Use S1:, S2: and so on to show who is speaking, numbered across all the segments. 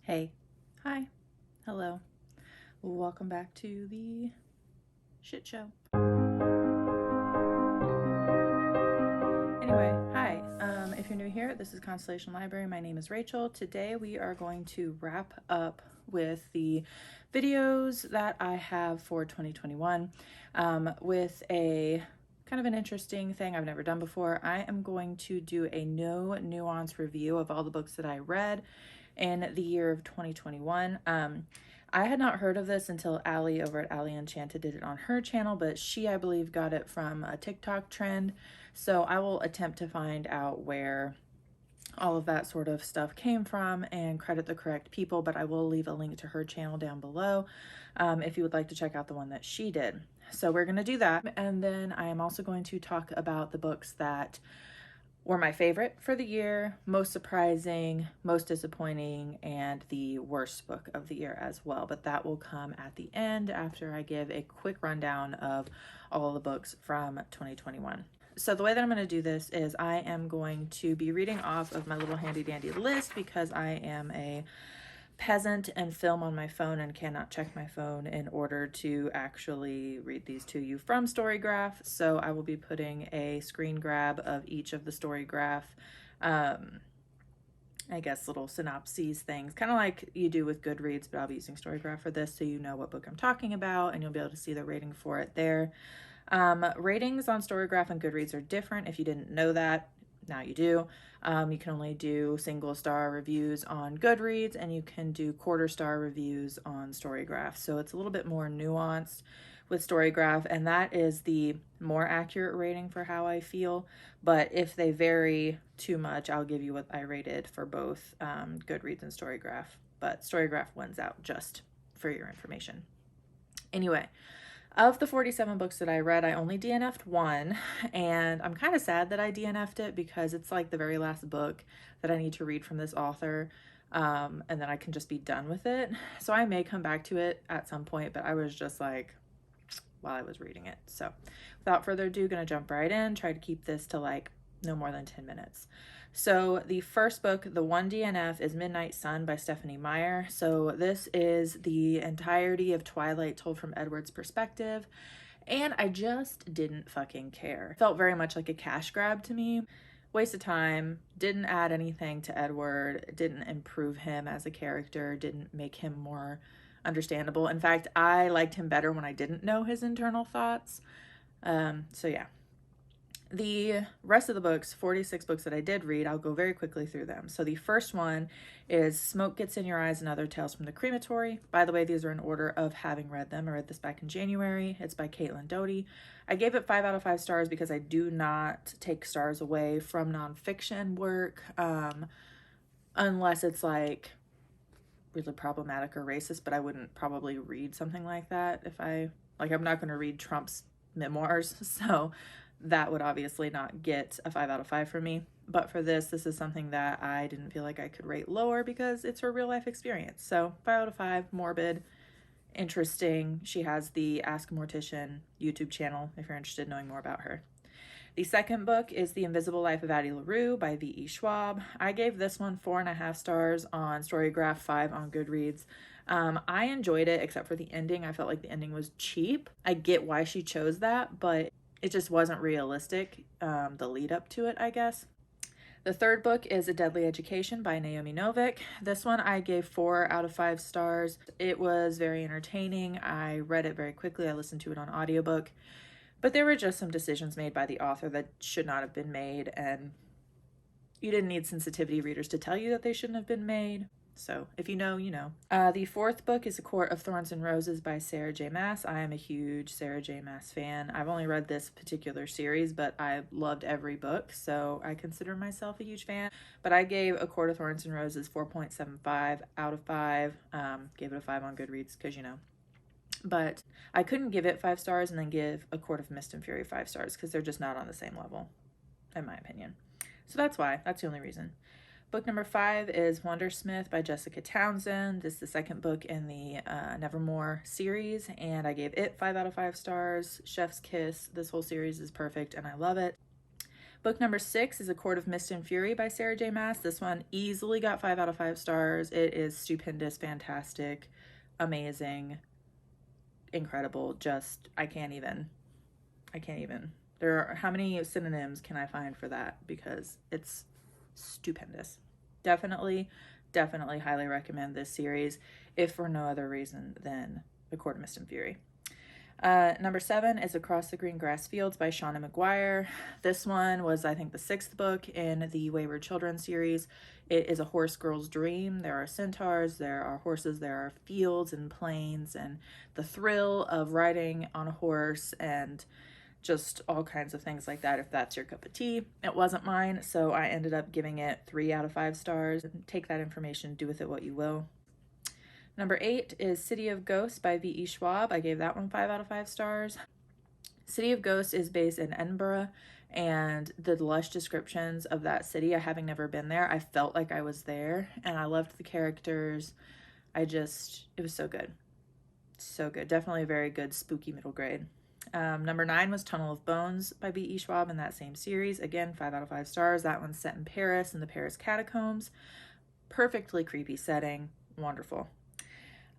S1: Hey, hi, hello, welcome back to the shit show. Anyway, hi, if you're new here, this is Constellation Library. My name is Rachel. Today we are going to wrap up with the videos that I have for 2021 with a kind of an interesting thing I've never done before. I am going to do a no-nuance review of all the books that I read in the year of 2021. I had not heard of this until Allie over at Allie Enchanted did it on her channel, but she, I believe, got it from a TikTok trend. So I will attempt to find out where all of that sort of stuff came from and credit the correct people, but I will leave a link to her channel down below if you would like to check out the one that she did. So we're going to do that. And then I am also going to talk about the books that were my favorite for the year, most surprising, most disappointing, and the worst book of the year as well. But that will come at the end after I give a quick rundown of all the books from 2021. So the way that I'm going to do this is I am going to be reading off of my little handy dandy list because I am a peasant and film on my phone and cannot check my phone in order to actually read these to you from Storygraph. So I will be putting a screen grab of each of the Storygraph, I guess, little synopses things, kind of like you do with Goodreads, but I'll be using Storygraph for this so you know what book I'm talking about and you'll be able to see the rating for it there. Ratings on Storygraph and Goodreads are different. If you didn't know that, now you do. You can only do single star reviews on Goodreads and you can do quarter star reviews on Storygraph. So it's a little bit more nuanced with Storygraph, and that is the more accurate rating for how I feel. But if they vary too much, I'll give you what I rated for both Goodreads and Storygraph. But Storygraph wins out, just for your information. Anyway, of the 47 books that I read, I only DNF'd one, and I'm kind of sad that I DNF'd it because it's like the very last book that I need to read from this author, and then I can just be done with it. So I may come back to it at some point, but I was just like, while I was reading it. So without further ado, gonna jump right in, try to keep this to like no more than 10 minutes. So the first book, the one DNF, is Midnight Sun by Stephanie Meyer. So this is the entirety of Twilight told from Edward's perspective, and I just didn't fucking care. Felt very much like a cash grab to me. Waste of time, didn't add anything to Edward, didn't improve him as a character, didn't make him more understandable. In fact, I liked him better when I didn't know his internal thoughts. So yeah. The rest of the books, 46 books that I did read, I'll go very quickly through them. So the first one is Smoke Gets in Your Eyes and Other Tales from the Crematory. By the way, these are in order of having read them. I read this back in January. It's by Caitlin Doughty. I gave it 5 out of 5 stars because I do not take stars away from nonfiction work unless it's like really problematic or racist, but I wouldn't probably read something like that if I'm not going to read Trump's memoirs, so that would obviously not get a 5 out of 5 for me. But for this is something that I didn't feel like I could rate lower because it's her real life experience. So 5 out of 5, morbid, interesting. She has the Ask a Mortician YouTube channel if you're interested in knowing more about her. The second book is The Invisible Life of Addie Laru by V.E. Schwab. I gave this one 4.5 stars on Storygraph, 5 on Goodreads. I enjoyed it except for the ending. I felt like the ending was cheap. I get why she chose that, but it just wasn't realistic, the lead up to it, I guess. The third book is A Deadly Education by Naomi Novik. This one I gave 4 out of 5 stars. It was very entertaining. I read it very quickly. I listened to it on audiobook. But there were just some decisions made by the author that should not have been made, and you didn't need sensitivity readers to tell you that they shouldn't have been made. So if you know, you know. The fourth book is A Court of Thorns and Roses by Sarah J. Maas. I am a huge Sarah J. Maas fan. I've only read this particular series, but I loved every book, so I consider myself a huge fan. But I gave A Court of Thorns and Roses 4.75 out of 5. Gave it a 5 on Goodreads because, you know. But I couldn't give it 5 stars and then give A Court of Mist and Fury 5 stars because they're just not on the same level, in my opinion. So that's why. That's the only reason. Book number 5 is Wandersmith by Jessica Townsend. This is the second book in the Nevermore series, and I gave it 5 out of 5 stars. Chef's Kiss. This whole series is perfect, and I love it. Book number 6 is A Court of Mist and Fury by Sarah J. Maas. This one easily got 5 out of 5 stars. It is stupendous, fantastic, amazing, incredible. Just, I can't even. How many synonyms can I find for that? Because it's stupendous. Definitely highly recommend this series, if for no other reason than A Court of Mist and Fury. Number 7 is Across the Green Grass Fields by Shauna McGuire. This one was, I think, the 6th book in the Wayward Children series. It is a horse girl's dream. There are centaurs, there are horses, there are fields and plains, and the thrill of riding on a horse and just all kinds of things like that, if that's your cup of tea. It wasn't mine, so I ended up giving it 3 out of 5 stars. Take that information, do with it what you will. Number 8 is City of Ghosts by V.E. Schwab. I gave that one 5 out of 5 stars. City of Ghosts is based in Edinburgh, and the lush descriptions of that city, I having never been there, I felt like I was there, and I loved the characters. It was so good. So good. Definitely a very good spooky middle grade. Number 9 was Tunnel of Bones by V.E. Schwab in that same series. Again, 5 out of 5 stars. That one's set in Paris, in the Paris catacombs. Perfectly creepy setting. Wonderful.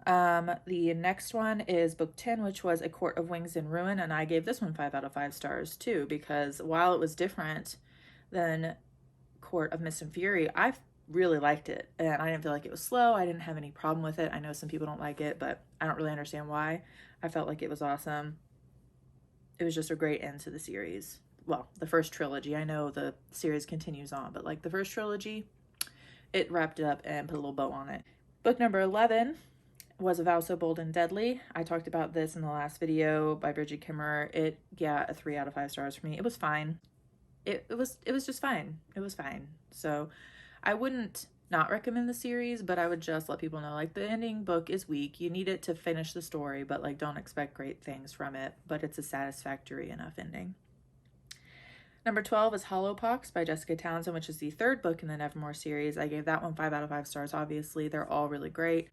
S1: The next one is book 10, which was A Court of Wings in Ruin, and I gave this one 5 out of 5 stars too, because while it was different than Court of Mist and Fury, I really liked it, and I didn't feel like it was slow. I didn't have any problem with it. I know some people don't like it, but I don't really understand why. I felt like it was awesome. It was just a great end to the series. Well, the first trilogy. I know the series continues on, but like the first trilogy, it wrapped it up and put a little bow on it. Book number 11 was A Vow So Bold and Deadly. I talked about this in the last video by Bridget Kimmerer. It got a 3 out of 5 stars for me. It was fine. It was just fine. It was fine. So I wouldn't not recommend the series, but I would just let people know, like, the ending book is weak. You need it to finish the story, but like don't expect great things from it, but it's a satisfactory enough ending. Number 12 is Hollowpox by Jessica Townsend, which is the 3rd book in the Nevermore series. I gave that one 5 out of 5 stars. Obviously, they're all really great.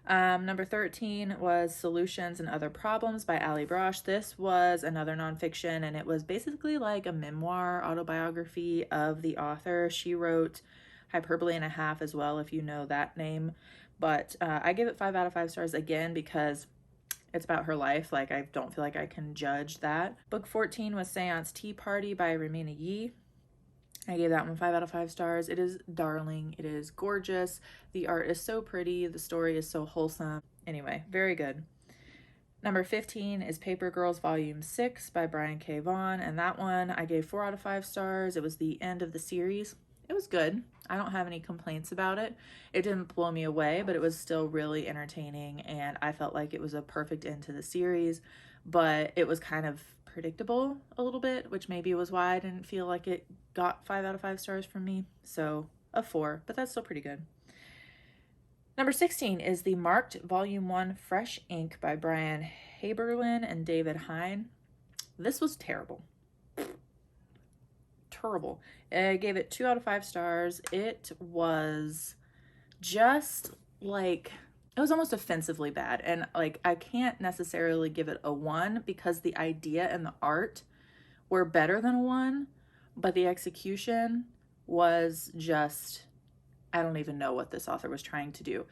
S1: Number 13 was Solutions and Other Problems by Allie Brosh. This was another nonfiction, and it was basically like a memoir autobiography of the author. She wrote Hyperbole and a Half as well, if you know that name. But I give it 5 out of 5 stars again because it's about her life. Like, I don't feel like I can judge that. Book 14 was Seance Tea Party by Ramina Yee. I gave that one 5 out of 5 stars. It is darling. It is gorgeous. The art is so pretty. The story is so wholesome. Anyway, very good. Number 15 is Paper Girls Volume 6 by Brian K. Vaughan. And that one I gave 4 out of 5 stars. It was the end of the series. It was good. I don't have any complaints about it. It didn't blow me away, but it was still really entertaining. And I felt like it was a perfect end to the series. But it was kind of predictable a little bit, which maybe was why I didn't feel like it got 5 out of 5 stars from me. So a 4, but that's still pretty good. Number 16 is the Marked Volume 1 Fresh Ink by Brian Haberlin and David Hine. This was terrible. Terrible. I gave it 2 out of 5 stars. It was just like, it was almost offensively bad. And like, I can't necessarily give it a 1 because the idea and the art were better than a 1, but the execution was just, I don't even know what this author was trying to do.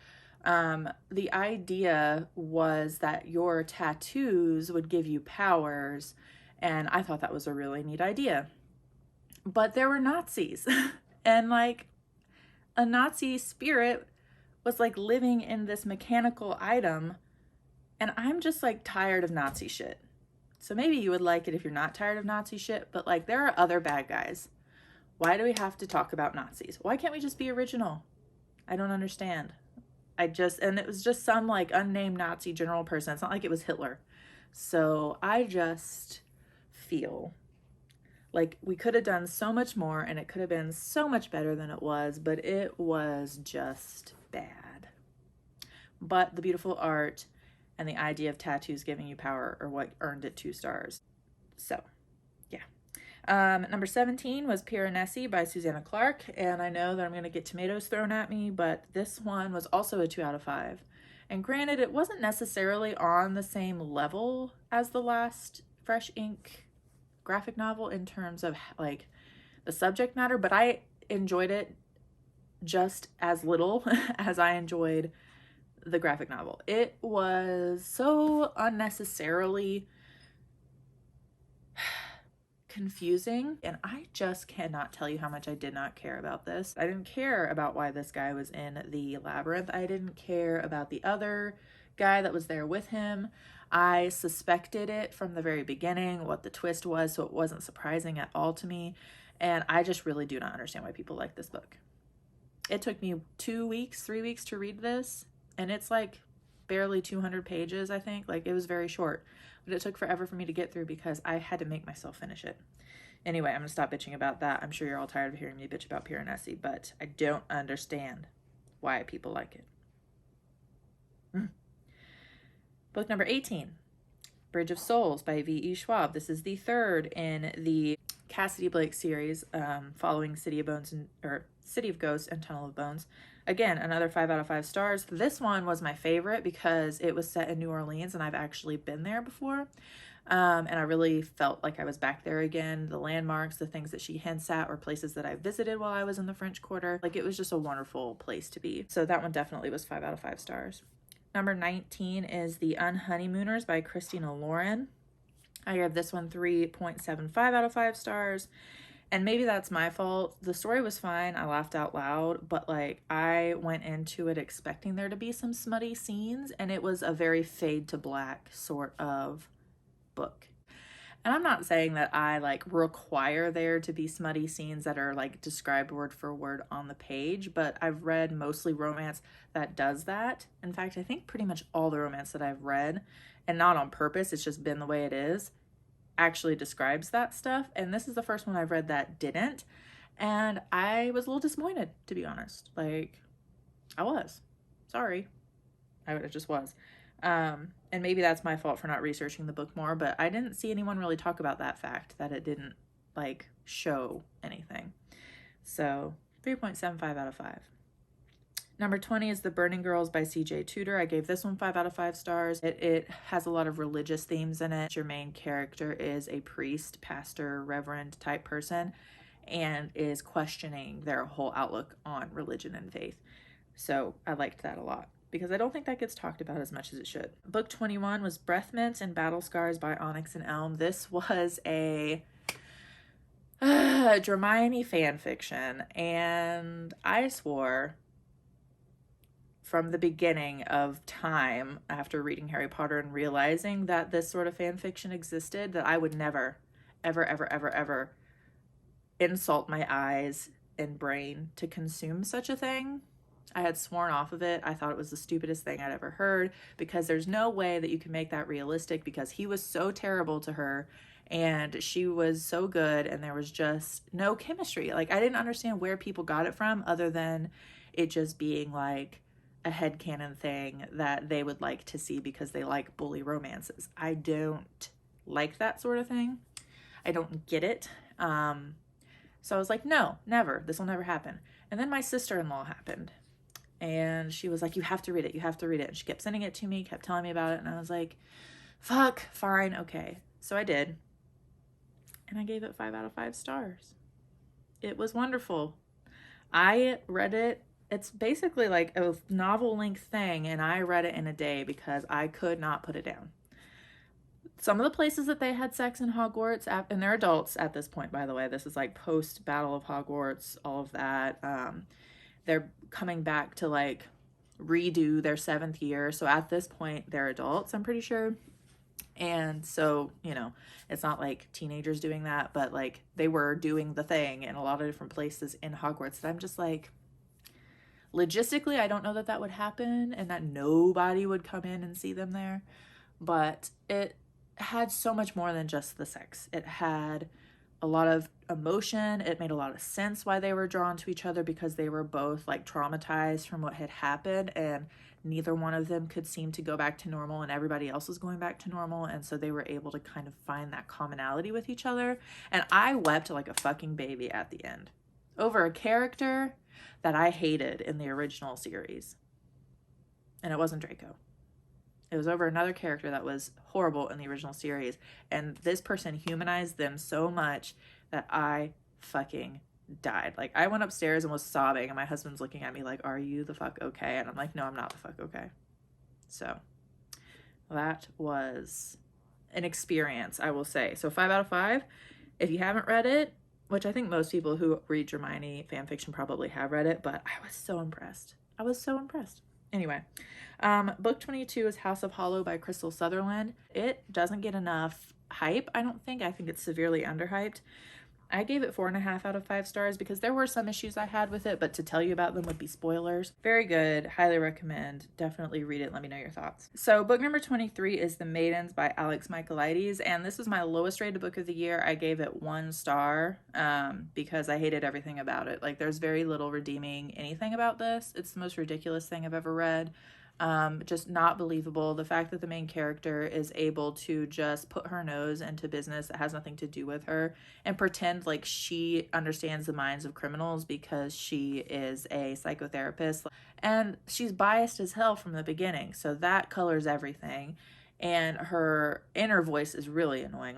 S1: The idea was that your tattoos would give you powers, and I thought that was a really neat idea. But there were Nazis, and like a Nazi spirit was like living in this mechanical item, and I'm just like tired of Nazi shit. So maybe you would like it if you're not tired of Nazi shit, but like there are other bad guys. Why do we have to talk about Nazis? Why can't we just be original? I don't understand. And it was just some like unnamed Nazi general person. It's not like it was Hitler. So I just feel like we could have done so much more, and it could have been so much better than it was, but it was just bad. But the beautiful art and the idea of tattoos giving you power are what earned it 2 stars. So, yeah. Number 17 was Piranesi by Susanna Clark, and I know that I'm going to get tomatoes thrown at me, but this one was also a 2 out of 5. And granted, it wasn't necessarily on the same level as the last Fresh Ink graphic novel in terms of like the the subject matter, but I enjoyed it just as little as I enjoyed the graphic novel. It was so unnecessarily confusing, and I just cannot tell you how much I did not care about this. I didn't care about why this guy was in the labyrinth. I didn't care about the other guy that was there with him. I suspected it from the very beginning, what the twist was, so it wasn't surprising at all to me, and I just really do not understand why people like this book. It took me 2 weeks, 3 weeks to read this, and it's like barely 200 pages, I think. Like, it was very short, but it took forever for me to get through because I had to make myself finish it. Anyway, I'm gonna stop bitching about that. I'm sure you're all tired of hearing me bitch about Piranesi, but I don't understand why people like it. Book number 18, Bridge of Souls by V.E. Schwab. This is the third in the Cassidy Blake series, following City of Ghosts and Tunnel of Bones. Again, another 5 out of 5 stars. This one was my favorite because it was set in New Orleans and I've actually been there before. And I really felt like I was back there again. The landmarks, the things that she hints at, were places that I visited while I was in the French Quarter. Like, it was just a wonderful place to be. So that one definitely was 5 out of 5 stars. Number 19 is The Unhoneymooners by Christina Lauren. I gave this one 3.75 out of 5 stars. And maybe that's my fault. The story was fine. I laughed out loud, but like, I went into it expecting there to be some smutty scenes, and it was a very fade to black sort of book. And I'm not saying that I like require there to be smutty scenes that are like described word for word on the page, but I've read mostly romance that does that. In fact, I think pretty much all the romance that I've read, and not on purpose, it's just been the way it is, actually describes that stuff. And this is the first one I've read that didn't. And I was a little disappointed, to be honest. Like, I was. Sorry. I just was. And maybe that's my fault for not researching the book more, but I didn't see anyone really talk about that fact, that it didn't like show anything. So 3.75 out of 5. Number 20 is The Burning Girls by CJ Tudor. I gave this one 5 out of 5 stars. It has a lot of religious themes in it. Your main character is a priest, pastor, reverend type person, and is questioning their whole outlook on religion and faith. So I liked that a lot, because I don't think that gets talked about as much as it should. Book 21 was Breath Mint and Battle Scars by Onyx and Elm. This was a Hermione fan fiction, and I swore from the beginning of time, after reading Harry Potter and realizing that this sort of fan fiction existed, that I would never, ever, ever, ever, ever insult my eyes and brain to consume such a thing. I had sworn off of it. I thought it was the stupidest thing I'd ever heard, because there's no way that you can make that realistic, because he was so terrible to her and she was so good, and there was just no chemistry. Like, I didn't understand where people got it from, other than it just being like a headcanon thing that they would like to see because they like bully romances. I don't like that sort of thing. I don't get it. So I was like, no, never. This will never happen. And then my sister-in-law happened. And she was like, you have to read it. You have to read it. And she kept sending it to me, kept telling me about it. And I was like, fuck, fine, okay. So I did. And I gave it 5 out of 5 stars. It was wonderful. I read it. It's basically like a novel-length thing, and I read it in a day because I could not put it down. Some of the places that they had sex in Hogwarts, and they're adults at this point, by the way. This is like post-Battle of Hogwarts, all of that. They're coming back to like redo their 7th year. So at this point, they're adults, I'm pretty sure. And so, you know, it's not like teenagers doing that, but like they were doing the thing in a lot of different places in Hogwarts that I'm just like, logistically, I don't know that that would happen and that nobody would come in and see them there. But it had so much more than just the sex. It had a lot of emotion. It made a lot of sense why they were drawn to each other, because they were both like traumatized from what had happened, and neither one of them could seem to go back to normal, and everybody else was going back to normal. And so they were able to kind of find that commonality with each other. And I wept like a fucking baby at the end over a character that I hated in the original series. And it wasn't Draco. It was over another character that was horrible in the original series. And this person humanized them so much that I fucking died. Like, I went upstairs and was sobbing, and my husband's looking at me like, are you the fuck okay? And I'm like, no, I'm not the fuck okay. So that was an experience, I will say. So 5 out of 5. If you haven't read it, which I think most people who read Hermione fanfiction probably have read it, but I was so impressed. I was so impressed. Anyway, book 22 is House of Hollow by Crystal Sutherland. It doesn't get enough hype, I don't think. I think it's severely underhyped. I gave it 4.5 out of 5 stars because there were some issues I had with it, but to tell you about them would be spoilers. Very good. Highly recommend. Definitely read it. Let me know your thoughts. So book number 23 is The Maidens by Alex Michaelides, and this is my lowest rated book of the year. I gave it 1 star because I hated everything about it. Like, there's very little redeeming anything about this. It's the most ridiculous thing I've ever read. Just not believable. The fact that the main character is able to just put her nose into business that has nothing to do with her and pretend like she understands the minds of criminals because she is a psychotherapist, and she's biased as hell from the beginning. So that colors everything, and her inner voice is really annoying.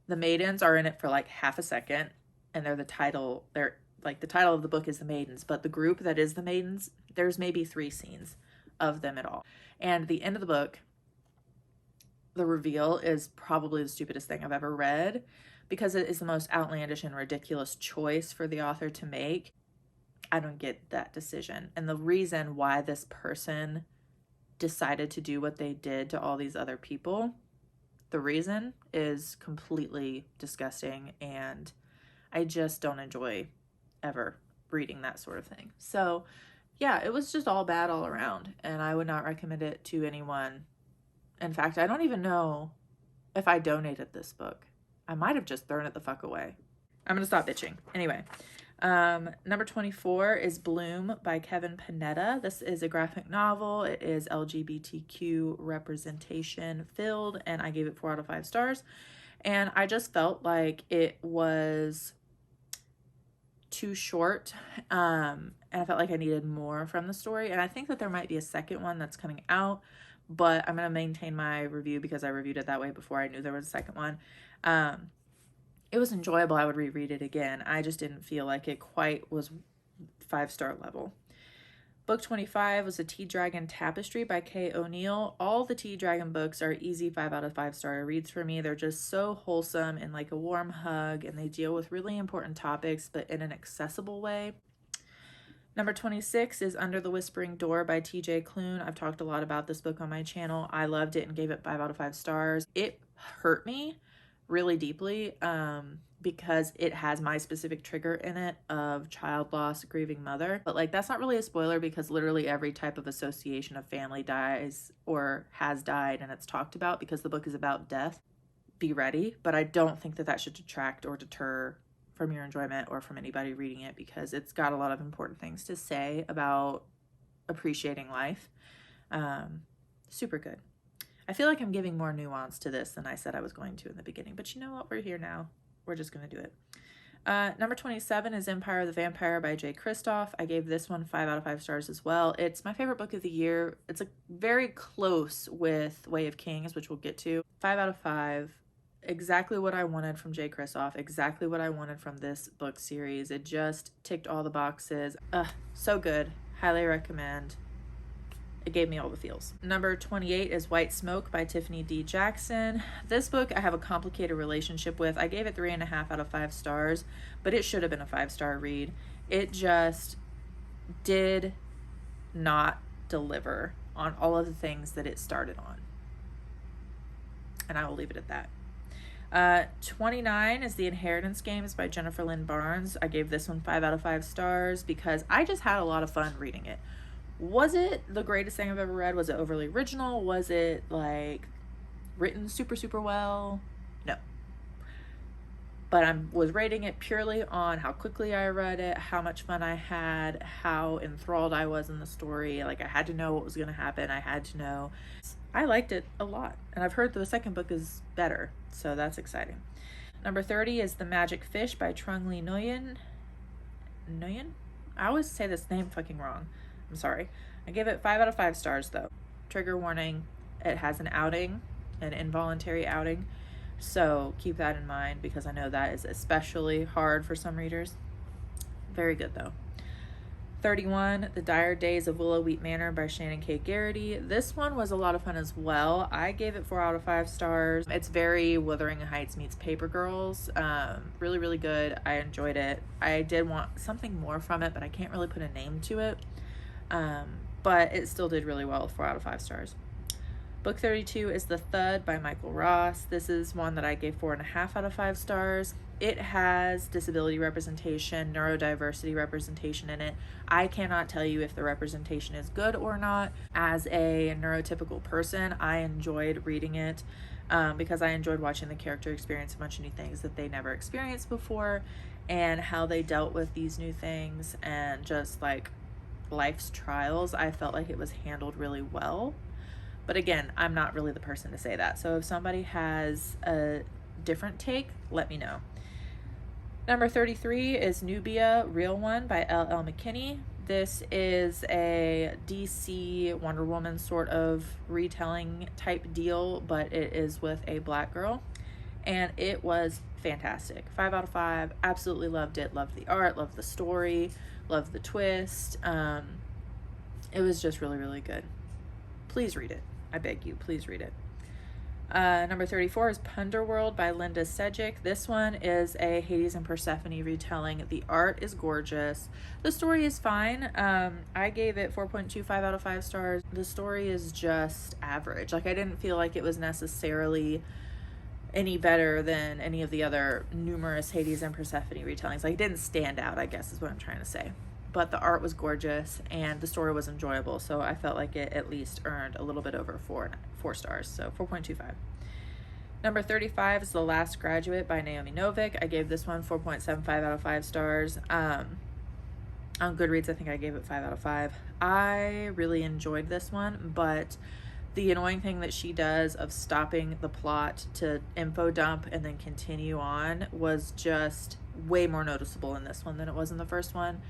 S1: The Maidens are in it for like half a second, and they're the title of the book is The Maidens, but the group that is the Maidens, there's maybe 3 scenes of them at all. And the end of the book, the reveal is probably the stupidest thing I've ever read because it is the most outlandish and ridiculous choice for the author to make. I don't get that decision. And the reason why this person decided to do what they did to all these other people, the reason is completely disgusting, and I just don't enjoy ever reading that sort of thing. So yeah, it was just all bad all around, and I would not recommend it to anyone. In fact, I don't even know if I donated this book. I might have just thrown it the fuck away. I'm gonna stop bitching. Anyway, number 24 is Bloom by Kevin Panetta. This is a graphic novel. It is LGBTQ representation filled, and I gave it 4 out of 5 stars. And I just felt like it was too short, and I felt like I needed more from the story, and I think that there might be a second one that's coming out, but I'm gonna maintain my review because I reviewed it that way before I knew there was a second one. It was enjoyable. I would reread it again. I just didn't feel like it quite was 5-star level. Book 25 was a Tea Dragon Tapestry by Kay O'Neill. All the Tea Dragon books are easy 5 out of 5 star reads for me. They're just so wholesome and like a warm hug, and they deal with really important topics, but in an accessible way. Number 26 is Under the Whispering Door by Tj Cloon. I've talked a lot about this book on my channel. I loved it and gave it 5 out of 5 stars. It hurt me really deeply because it has my specific trigger in it of child loss, grieving mother. But like, that's not really a spoiler because literally every type of association of family dies or has died, and it's talked about because the book is about death. Be ready. But I don't think that that should detract or deter from your enjoyment or from anybody reading it, because it's got a lot of important things to say about appreciating life. Super good. I feel like I'm giving more nuance to this than I said I was going to in the beginning, but you know what? We're here now. We're just going to do it. Number 27 is Empire of the Vampire by J. Kristoff. I gave this one 5 out of 5 stars as well. It's my favorite book of the year. It's very close with Way of Kings, which we'll get to. 5 out of 5. Exactly what I wanted from J. Kristoff. Exactly what I wanted from this book series. It just ticked all the boxes. So good. Highly recommend. It gave me all the feels. Number 28 is White Smoke by Tiffany D. Jackson. This book I have a complicated relationship with. I gave it 3.5 out of 5 stars, but it should have been a 5-star read. It just did not deliver on all of the things that it started on. And I will leave it at that. 29 is The Inheritance Games by Jennifer Lynn Barnes. I gave this one 5 out of 5 stars because I just had a lot of fun reading it. Was it the greatest thing I've ever read? Was it overly original? Was it like written super, super well? No. But I was rating it purely on how quickly I read it, how much fun I had, how enthralled I was in the story. Like, I had to know what was going to happen. I had to know. I liked it a lot. And I've heard the second book is better, so that's exciting. Number 30 is The Magic Fish by Trung Le Nguyen. Nguyen? I always say this name fucking wrong. I'm sorry. I gave it 5 out of 5 stars though. Trigger warning, it has an outing, an involuntary outing. So keep that in mind, because I know that is especially hard for some readers. Very good though. 31, The Dire Days of Willow Wheat Manor by Shannon K. Garrity. This one was a lot of fun as well. I gave it 4 out of 5 stars. It's very Wuthering Heights meets Paper Girls. Really, really good. I enjoyed it. I did want something more from it, but I can't really put a name to it. But it still did really well with 4 out of 5 stars. Book 32 is The Thud by Michael Ross. This is one that I gave 4.5 out of 5 stars. It has disability representation, neurodiversity representation in it. I cannot tell you if the representation is good or not. As a neurotypical person, I enjoyed reading it because I enjoyed watching the character experience a bunch of new things that they never experienced before, and how they dealt with these new things and just like life's trials. I felt like it was handled really well. But again, I'm not really the person to say that. So if somebody has a different take, let me know. Number 33 is Nubia, Real One by L.L. McKinney. This is a DC Wonder Woman sort of retelling type deal, but it is with a black girl. And it was fantastic. 5 out of 5. Absolutely loved it. Loved the art, loved the story, loved the twist. It was just really, really good. Please read it. I beg you, please read it. Number 34 is Punderworld by Linda Sejic. This one is a Hades and Persephone retelling. The art is gorgeous. The story is fine. I gave it 4.25 out of 5 stars. The story is just average. Like, I didn't feel like it was necessarily any better than any of the other numerous Hades and Persephone retellings. Like, it didn't stand out, I guess is what I'm trying to say. But the art was gorgeous and the story was enjoyable, so I felt like it at least earned a little bit over 4 stars, so 4.25. Number 35 is The Last Graduate by Naomi Novik. I gave this one 4.75 out of 5 stars. On Goodreads, I think I gave it 5 out of 5. I really enjoyed this one, but the annoying thing that she does of stopping the plot to info dump and then continue on was just way more noticeable in this one than it was in the first one.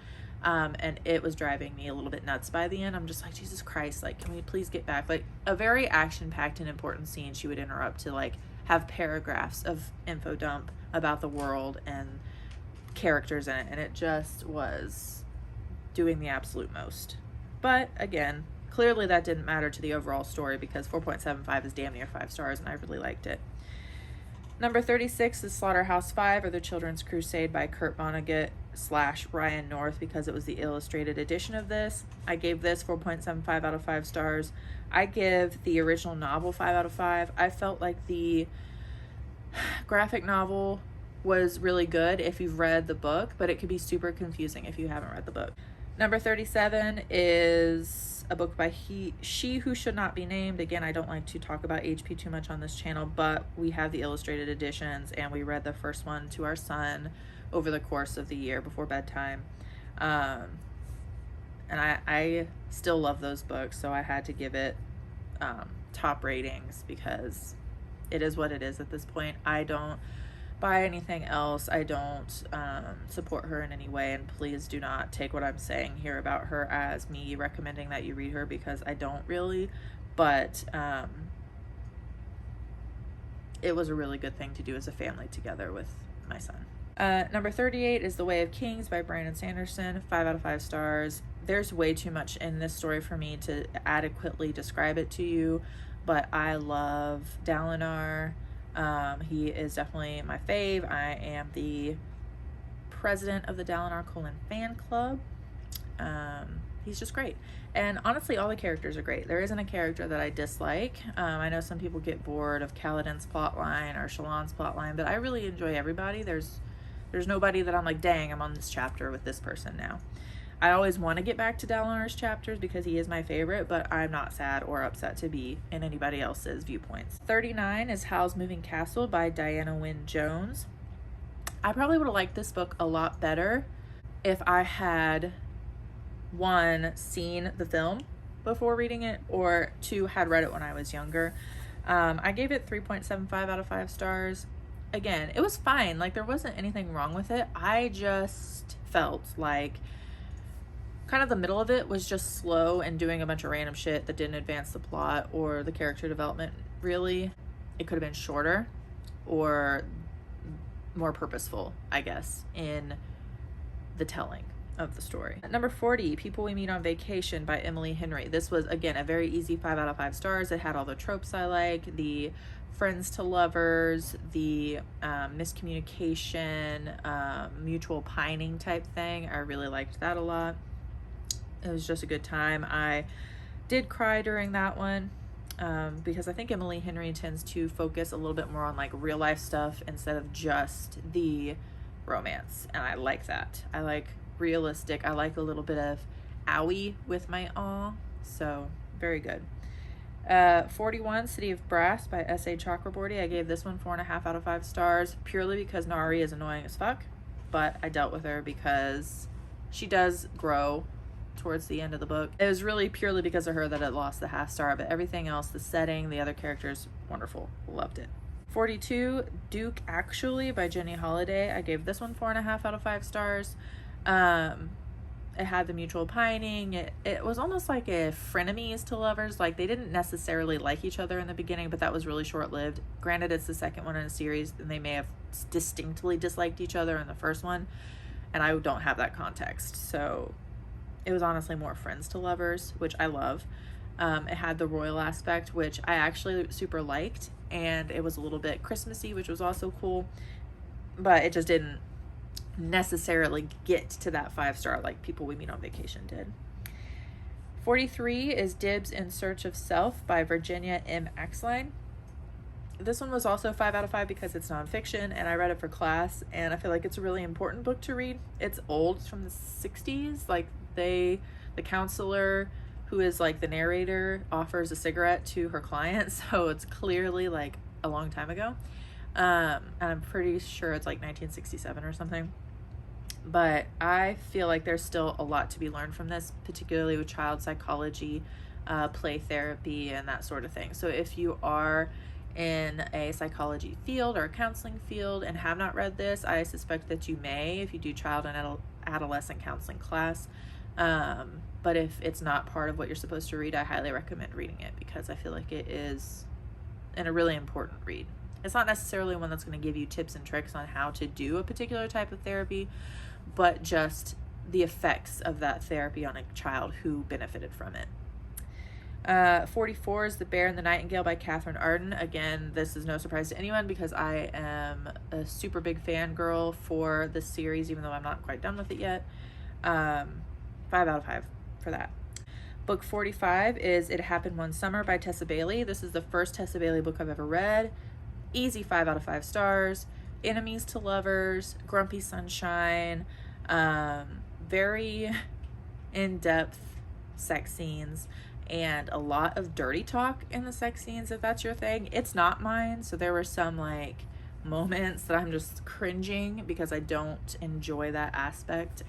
S1: And it was driving me a little bit nuts by the end. I'm just like, Jesus Christ, like, can we please get back? Like, a very action-packed and important scene she would interrupt to, like, have paragraphs of info dump about the world and characters in it, and it just was doing the absolute most. But again, clearly that didn't matter to the overall story, because 4.75 is damn near 5 stars, and I really liked it. Number 36 is Slaughterhouse-5, or The Children's Crusade by Kurt Vonnegut / Ryan North, because it was the illustrated edition of this. I gave this 4.75 out of 5 stars. I give the original novel 5 out of 5. I felt like the graphic novel was really good if you've read the book, but it could be super confusing if you haven't read the book. Number 37 is a book by She Who Should Not Be Named. Again, I don't like to talk about HP too much on this channel, but we have the illustrated editions, and we read the first one to our son over the course of the year before bedtime. And I still love those books, so I had to give it top ratings, because it is what it is at this point. I don't buy anything else. I don't support her in any way, and please do not take what I'm saying here about her as me recommending that you read her, because I don't really, but it was a really good thing to do as a family together with my son. Number 38 is The Way of Kings by Brandon Sanderson. 5 out of 5 stars. There's way too much in this story for me to adequately describe it to you, but I love Dalinar. He is definitely my fave. I am the president of the Dalinar fan club. He's just great. And honestly, all the characters are great. There isn't a character that I dislike. I know some people get bored of Kaladin's plotline or Shallan's plotline, but I really enjoy everybody. There's nobody that I'm like, dang, I'm on this chapter with this person now. I always want to get back to Dalinar's chapters because he is my favorite, but I'm not sad or upset to be in anybody else's viewpoints. 39 is Howl's Moving Castle by Diana Wynne Jones. I probably would have liked this book a lot better if I had, 1, seen the film before reading it, or 2, had read it when I was younger. I gave it 3.75 out of 5 stars. Again, it was fine. Like, there wasn't anything wrong with it. I just felt like kind of the middle of it was just slow and doing a bunch of random shit that didn't advance the plot or the character development, really. It could have been shorter, or more purposeful, I guess, in the telling of the story. Number 40, People We Meet on Vacation by Emily Henry. This was, again, a very easy 5 out of 5 stars. It had all the tropes I like, the friends to lovers, the miscommunication, mutual pining type thing. I really liked that a lot. It was just a good time. I did cry during that one because I think Emily Henry tends to focus a little bit more on like real life stuff instead of just the romance, and I like that. I like realistic. I like a little bit of owie with my aw, so very good. 41, City of Brass by S.A. Chakraborty. I gave this one 4.5 out of 5 stars purely because Nari is annoying as fuck, but I dealt with her because she does grow towards the end of the book. It was really purely because of her that it lost the half star, but everything else, the setting, the other characters, wonderful. Loved it. 42, Duke Actually by Jenny Holiday. I gave this one 4.5 out of 5 stars. It had the mutual pining. It was almost like a frenemies to lovers. Like, they didn't necessarily like each other in the beginning, but that was really short-lived. Granted, it's the second one in a series, and they may have distinctly disliked each other in the first one, and I don't have that context. So it was honestly more friends to lovers, which I love. It had the royal aspect, which I actually super liked, and it was a little bit Christmassy, which was also cool, but it just didn't necessarily get to that 5-star like People We Meet on Vacation did. 43 is Dibs in Search of Self by Virginia M. Axline. This one was also 5 out of 5 because it's nonfiction, and I read it for class, and I feel like it's a really important book to read. It's old. It's from the 60s. Like, the counselor who is like the narrator offers a cigarette to her client, so it's clearly like a long time ago. And I'm pretty sure it's like 1967 or something. But I feel like there's still a lot to be learned from this, particularly with child psychology, play therapy, and that sort of thing. So if you are in a psychology field or a counseling field and have not read this, I suspect that you may if you do child and adolescent counseling class. But if it's not part of what you're supposed to read, I highly recommend reading it because I feel like it is a really important read. It's not necessarily one that's going to give you tips and tricks on how to do a particular type of therapy, but just the effects of that therapy on a child who benefited from it. 44 is The Bear and the Nightingale by Catherine Arden. Again, this is no surprise to anyone because I am a super big fangirl for this series, even though I'm not quite done with it yet. 5 out of 5 for that. Book 45 is It Happened One Summer by Tessa Bailey. This is the first Tessa Bailey book I've ever read. Easy 5 out of 5 stars. Enemies to lovers, grumpy sunshine, very in-depth sex scenes, and a lot of dirty talk in the sex scenes, if that's your thing. It's not mine, so there were some like moments that I'm just cringing because I don't enjoy that aspect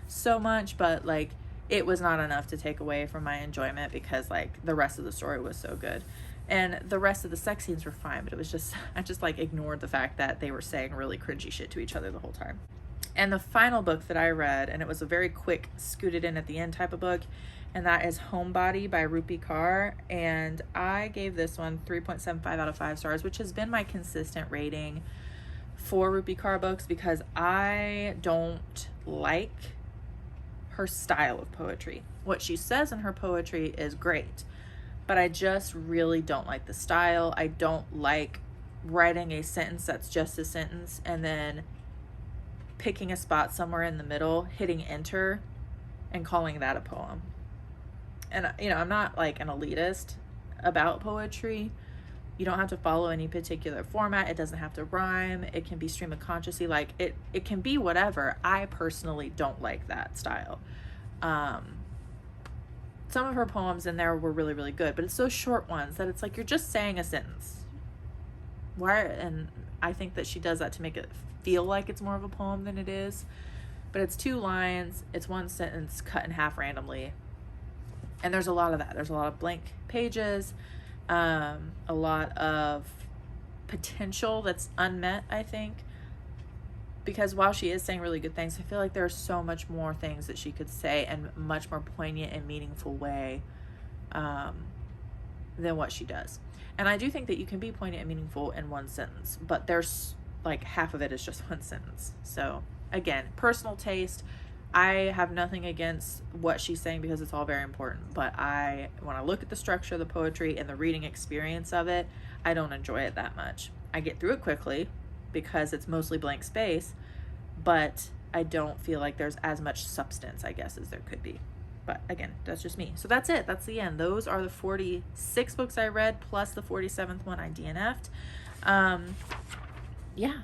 S1: so much, but like it was not enough to take away from my enjoyment because like the rest of the story was so good. And the rest of the sex scenes were fine, but it was just, I just like ignored the fact that they were saying really cringy shit to each other the whole time. And the final book that I read, and it was a very quick scooted in at the end type of book, and that is Homebody by Rupee Carr. And I gave this one 3.75 out of 5 stars, which has been my consistent rating for Rupee Carr books because I don't like her style of poetry. What she says in her poetry is great, but I just really don't like the style. I don't like writing a sentence that's just a sentence and then picking a spot somewhere in the middle, hitting enter, and calling that a poem. And, you know, I'm not like an elitist about poetry. You don't have to follow any particular format. It doesn't have to rhyme. It can be stream of consciousness. Like, it can be whatever. I personally don't like that style. Some of her poems in there were really, really good, but it's those short ones that it's like you're just saying a sentence. And I think that she does that to make it feel like it's more of a poem than it is. But it's 2 lines, it's 1 sentence cut in half randomly. And there's a lot of that. There's a lot of blank pages, a lot of potential that's unmet, I think. Because while she is saying really good things, I feel like there's so much more things that she could say in a much more poignant and meaningful way than what she does. And I do think that you can be poignant and meaningful in one sentence, but there's like half of it is just one sentence. So again, personal taste. I have nothing against what she's saying because it's all very important, but when I look at the structure of the poetry and the reading experience of it, I don't enjoy it that much. I get through it quickly because it's mostly blank space, but I don't feel like there's as much substance, I guess, as there could be. But again, that's just me. So that's it. That's the end. Those are the 46 books I read, plus the 47th one I DNF'd. Yeah.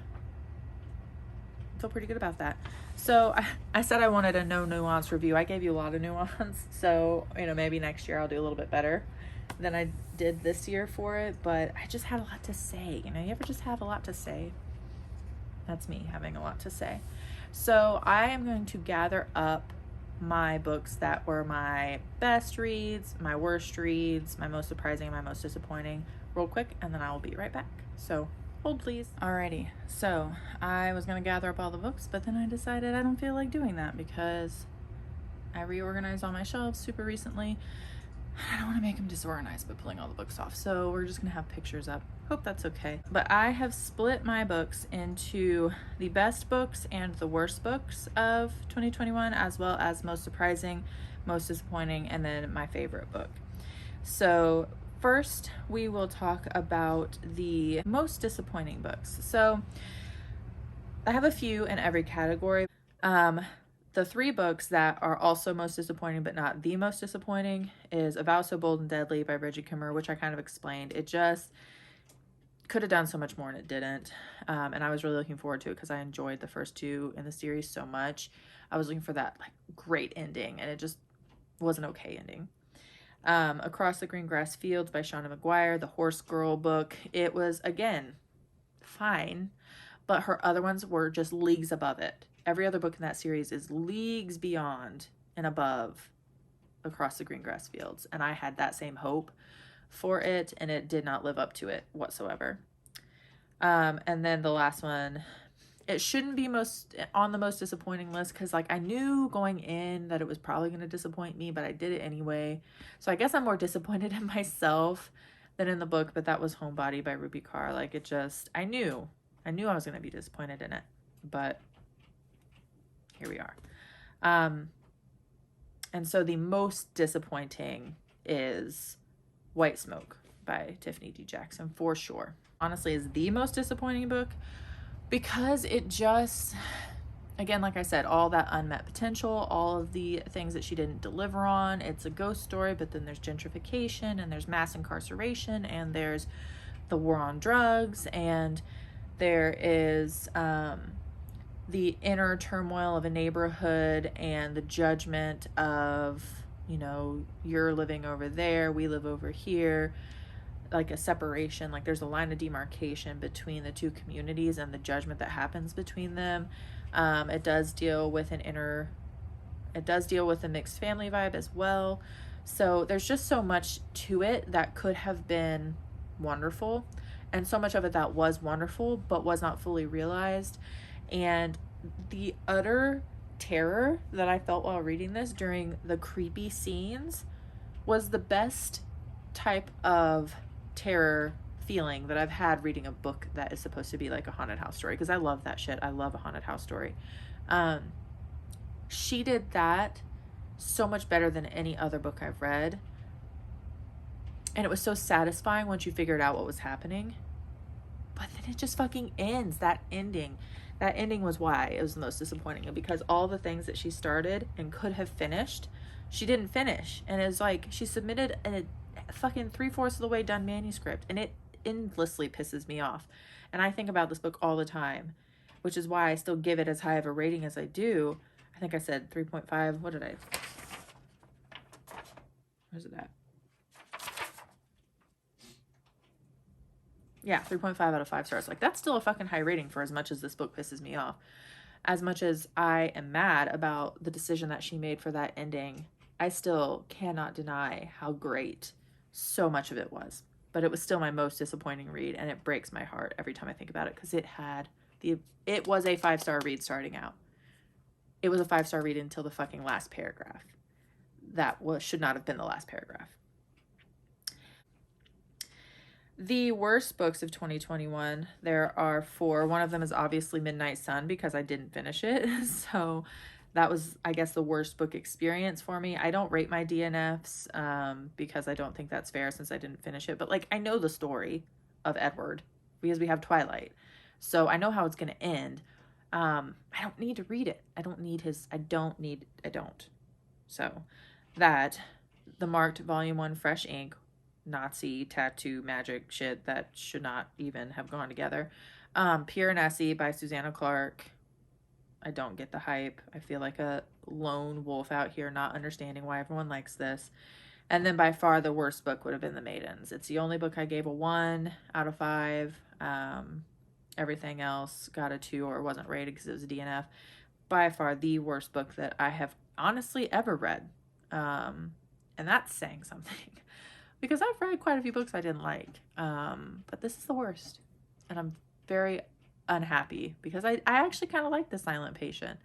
S1: I feel pretty good about that. So I said I wanted a no-nuance review. I gave you a lot of nuance. So, you know, maybe next year I'll do a little bit better than I did this year for it. But I just had a lot to say. You know, you ever just have a lot to say? That's me having a lot to say. So I am going to gather up my books that were my best reads, my worst reads, my most surprising, and my most disappointing real quick, and then I will be right back. So hold please. Alrighty, so I was gonna gather up all the books, but then I decided I don't feel like doing that because I reorganized all my shelves super recently. I don't want to make them disorganized by pulling all the books off, so we're just gonna have pictures up. Hope that's okay. But I have split my books into the best books and the worst books of 2021, as well as most surprising, most disappointing, and then my favorite book. So first we will talk about the most disappointing books. So I have a few in every category. The three books that are also most disappointing but not the most disappointing is A Vow So Bold and Deadly by Bridget Kimmer, which I kind of explained. It just could have done so much more and it didn't. And I was really looking forward to it because I enjoyed the first two in the series so much. I was looking for that like great ending and it just was an okay ending. Across the Green Grass Fields by Shauna McGuire, the Horse Girl book. It was, again, fine, but her other ones were just leagues above it. Every other book in that series is leagues beyond and above Across the Green Grass Fields. And I had that same hope for it, and it did not live up to it whatsoever. And then the last one, it shouldn't be on the most disappointing list because like I knew going in that it was probably going to disappoint me, but I did it anyway. So I guess I'm more disappointed in myself than in the book, but that was Homebody by Rupee Carr. Like it just, I knew I was going to be disappointed in it, but here we are. And so the most disappointing is White Smoke by Tiffany D. Jackson, for sure. Honestly, is the most disappointing book because it just, again, like I said, all that unmet potential, all of the things that she didn't deliver on. It's a ghost story, but then there's gentrification and there's mass incarceration and there's the war on drugs and there is the inner turmoil of a neighborhood and the judgment of, you know, you're living over there, we live over here, like a separation, like there's a line of demarcation between the two communities and the judgment that happens between them. It does deal with a mixed family vibe as well. So there's just so much to it that could have been wonderful, and so much of it that was wonderful but was not fully realized. And the utter terror that I felt while reading this during the creepy scenes was the best type of terror feeling that I've had reading a book that is supposed to be like a haunted house story, because I love that shit. I love a haunted house story. She did that so much better than any other book I've read. And it was so satisfying once you figured out what was happening. But then it just fucking ends. That ending was why it was the most disappointing, because all the things that she started and could have finished, she didn't finish. And it was like she submitted a fucking 3/4 of the way done manuscript, and it endlessly pisses me off. And I think about this book all the time, which is why I still give it as high of a rating as I do. I think I said 3.5. What did I? Where's it at? Yeah, 3.5 out of 5 stars. Like, that's still a fucking high rating for as much as this book pisses me off. As much as I am mad about the decision that she made for that ending, I still cannot deny how great so much of it was. But it was still my most disappointing read, and it breaks my heart every time I think about it, because it was a 5-star read starting out. It was a 5-star read until the fucking last paragraph. That should not have been the last paragraph. The worst books of 2021, there are 4. One of them is obviously Midnight Sun because I didn't finish it. So that was, I guess, the worst book experience for me. I don't rate my DNFs because I don't think that's fair since I didn't finish it. But like, I know the story of Edward because we have Twilight. So I know how it's going to end. I don't need to read it. I don't. So that, the marked Volume 1 fresh ink, Nazi tattoo magic shit that should not even have gone together. Pure Nessie by Susanna Clark. I don't get the hype. I feel like a lone wolf out here not understanding why everyone likes this. And then by far the worst book would have been The Maidens. It's the only book I gave a 1 out of 5. Everything else got a 2 or wasn't rated because it was a DNF. By far the worst book that I have honestly ever read. And that's saying something. Because I've read quite a few books I didn't like. But this is the worst. And I'm very unhappy because I actually kind of like The Silent Patient.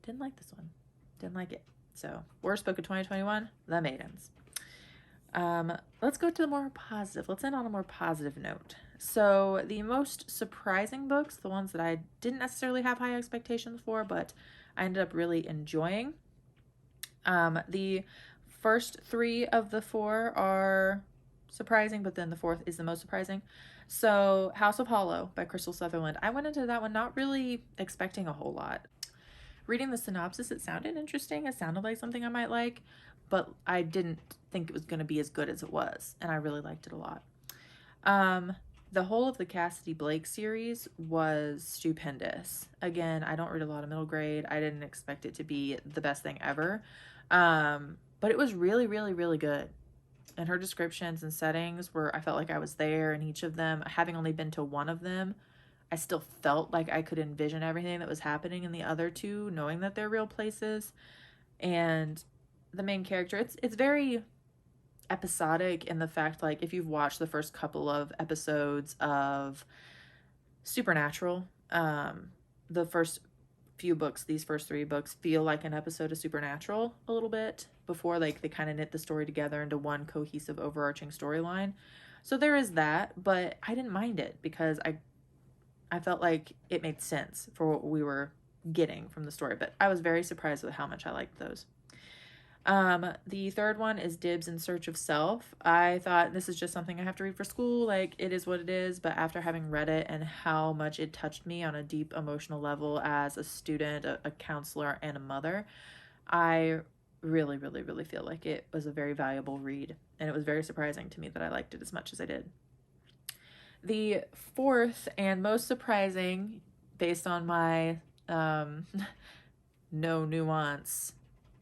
S1: Didn't like this one. Didn't like it. So, worst book of 2021, The Maidens. Let's go to the more positive. Let's end on a more positive note. So, the most surprising books, the ones that I didn't necessarily have high expectations for, but I ended up really enjoying. The first 3 of the 4 are surprising, but then the 4th is the most surprising. So, House of Hollow by Crystal Sutherland. I went into that one not really expecting a whole lot. Reading the synopsis, it sounded interesting. It sounded like something I might like, but I didn't think it was going to be as good as it was, and I really liked it a lot. The whole of the Cassidy Blake series was stupendous. Again, I don't read a lot of middle grade. I didn't expect it to be the best thing ever, but it was really, really, really good. And her descriptions and settings were, I felt like I was there in each of them. Having only been to one of them, I still felt like I could envision everything that was happening in the other 2, knowing that they're real places. And the main character, it's very episodic in the fact, like, if you've watched the first couple of episodes of Supernatural, the first few books, these first 3 books, feel like an episode of Supernatural a little bit before, like, they kind of knit the story together into one cohesive overarching storyline. So there is that, but I didn't mind it because I felt like it made sense for what we were getting from the story, but I was very surprised with how much I liked those. The third one is Dibs in Search of Self. I thought this is just something I have to read for school, like it is what it is, but after having read it and how much it touched me on a deep emotional level as a student, a counselor, and a mother, I really, really, really feel like it was a very valuable read, and it was very surprising to me that I liked it as much as I did. The 4th and most surprising, based on my No-Nuance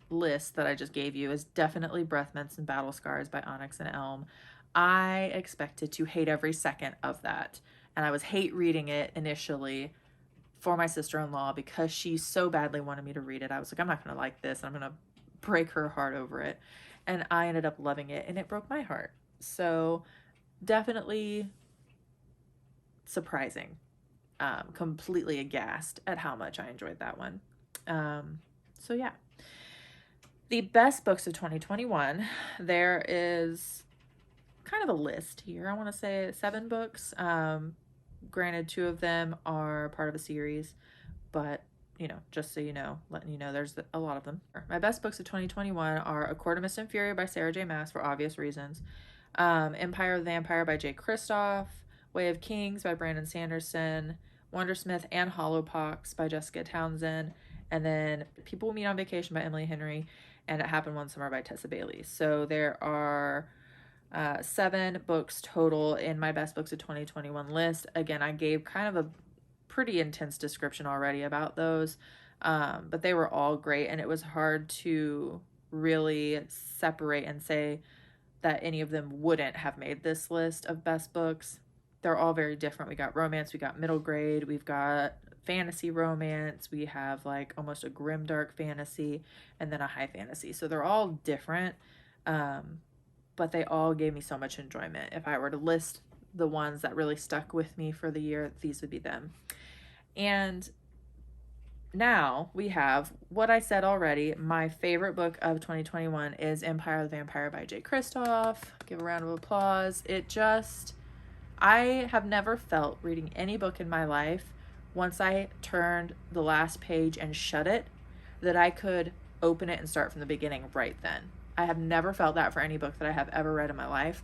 S1: list that I just gave you, is definitely Breath Mints and Battle Scars by Onyx and Elm. I expected to hate every second of that, and I was hate reading it initially for my sister-in-law because she so badly wanted me to read it. I was like, I'm not going to like this. I'm going to break her heart over it, and I ended up loving it, and it broke my heart. So definitely surprising. Completely aghast at how much I enjoyed that one. So yeah. The best books of 2021, there is kind of a list here. I want to say 7 books. Granted, 2 of them are part of a series, but, you know, just so you know, letting you know there's a lot of them. My best books of 2021 are A Court of Mist and Fury by Sarah J. Maas, for obvious reasons. Empire of the Vampire by J. Kristoff. Way of Kings by Brandon Sanderson. Wandersmith and Hollowpox by Jessica Townsend. And then People Meet on Vacation by Emily Henry. And It Happened One Summer by Tessa Bailey. So there are 7 books total in my best books of 2021 list. Again, I gave kind of a pretty intense description already about those, but they were all great, and it was hard to really separate and say that any of them wouldn't have made this list of best books. They're all very different. We got romance, we got middle grade, we've got fantasy romance, we have like almost a grimdark fantasy, and then a high fantasy. So they're all different, but they all gave me so much enjoyment. If I were to list the ones that really stuck with me for the year, these would be them. And now we have what I said already. My favorite book of 2021 is Empire of the Vampire by J. Kristoff. Give a round of applause. It just I have never felt reading any book in my life, once I turned the last page and shut it, that I could open it and start from the beginning right then. I have never felt that for any book that I have ever read in my life.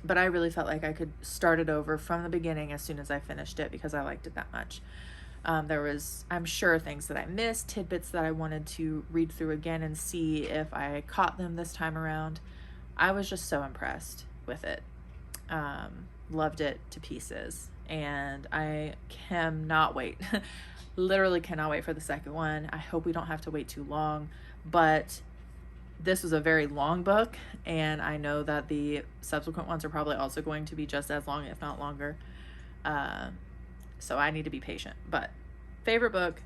S1: But I really felt like I could start it over from the beginning as soon as I finished it because I liked it that much. There was, I'm sure, things that I missed, tidbits that I wanted to read through again and see if I caught them this time around. I was just so impressed with it. Loved it to pieces. And I cannot wait. Literally cannot wait for the second one. I hope we don't have to wait too long. But this was a very long book, and I know that the subsequent ones are probably also going to be just as long, if not longer. So I need to be patient. But favorite book,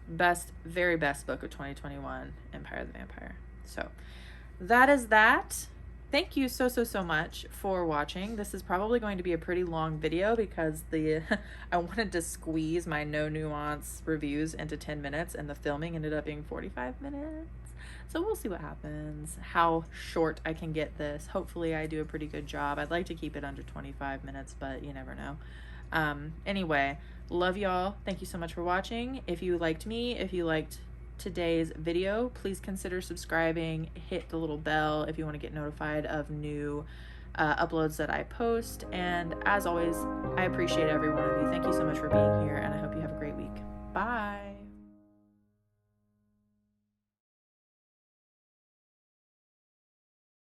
S1: very best book of 2021, Empire of the Vampire. So that is that. Thank you so much for watching. This is probably going to be a pretty long video because I wanted to squeeze my No-Nuance reviews into 10 minutes, and the filming ended up being 45 minutes. So we'll see what happens, how short I can get this. Hopefully I do a pretty good job. I'd like to keep it under 25 minutes, but you never know. Anyway, love y'all. Thank you so much for watching. If you liked me, if you liked today's video, please consider subscribing. Hit the little bell if you want to get notified of new uploads that I post. And as always, I appreciate every one of you. Thank you so much for being here, and I hope